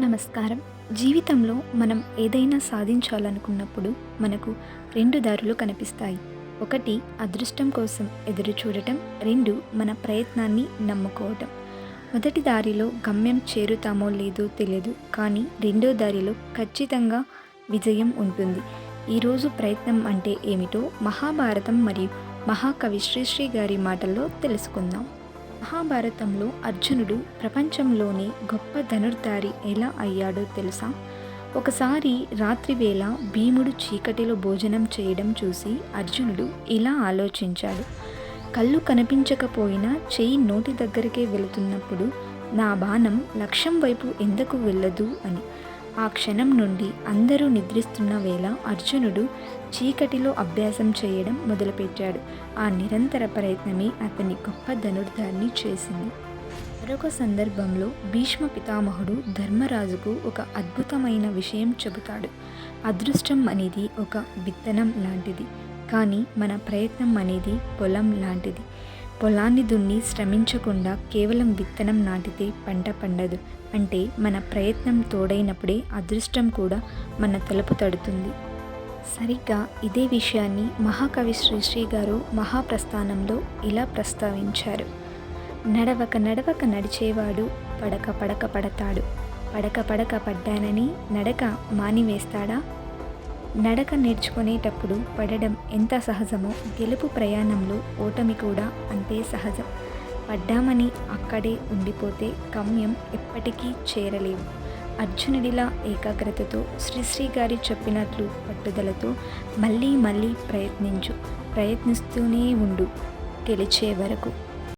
నమస్కారం. జీవితంలో మనం ఏదైనా సాధించాలనుకున్నప్పుడు మనకు 2 దారులు కనిపిస్తాయి. ఒకటి అదృష్టం కోసం ఎదురు చూడటం, 2 మన ప్రయత్నాన్ని నమ్ముకోవటం. మొదటి దారిలో గమ్యం చేరుతామో లేదో తెలియదు, కానీ రెండో దారిలో ఖచ్చితంగా విజయం ఉంటుంది. ఈరోజు ప్రయత్నం అంటే ఏమిటో మహాభారతం మరియు మహాకవి శ్రీశ్రీ గారి మాటల్లో తెలుసుకుందాం. మహాభారతంలో అర్జునుడు ప్రపంచంలోనే గొప్ప ధనుర్ధారి ఎలా అయ్యాడో తెలుసా? ఒకసారి రాత్రివేళ భీముడు చీకటిలో భోజనం చేయడం చూసి అర్జునుడు ఇలా ఆలోచించాడు. కళ్ళు కనిపించకపోయినా చెయ్యి నోటి దగ్గరికే వెళుతున్నప్పుడు నా బాణం లక్ష్యం వైపు ఎందుకు వెళ్ళదు అని. ఆ క్షణం నుండి అందరూ నిద్రిస్తున్న వేళ అర్జునుడు చీకటిలో అభ్యాసం చేయడం మొదలుపెట్టాడు. ఆ నిరంతర ప్రయత్నమే అతన్ని గొప్ప ధనుర్ధారిని చేసింది. మరొక సందర్భంలో భీష్మ పితామహుడు ధర్మరాజుకు ఒక అద్భుతమైన విషయం చెబుతాడు. అదృష్టం అనేది ఒక విత్తనం లాంటిది, కానీ మన ప్రయత్నం అనేది పొలం లాంటిది. పొలాన్ని దున్ని శ్రమించకుండా కేవలం విత్తనం నాటితే పంట పండదు. అంటే మన ప్రయత్నం తోడైనప్పుడే అదృష్టం కూడా మన తలుపు తడుతుంది. సరిగ్గా ఇదే విషయాన్ని మహాకవి శ్రీశ్రీ గారు మహాప్రస్థానంలో ఇలా ప్రస్తావించారు. నడవక నడవక నడిచేవాడు పడక పడక పడతాడు. పడక పడక పడ్డానని నడక మానివేస్తాడా? నడక నేర్చుకునేటప్పుడు పడడం ఎంత సహజమో గెలుపు ప్రయాణంలో ఓటమి కూడా అంతే సహజం. పడ్డామని అక్కడే ఉండిపోతే గమ్యం ఎప్పటికీ చేరలేము. అర్జునుడిలా ఏకాగ్రతతో శ్రీశ్రీ గారి చెప్పినట్లు పట్టుదలతో మళ్ళీ మళ్ళీ ప్రయత్నించు, ప్రయత్నిస్తూనే ఉండు, గెలిచే వరకు.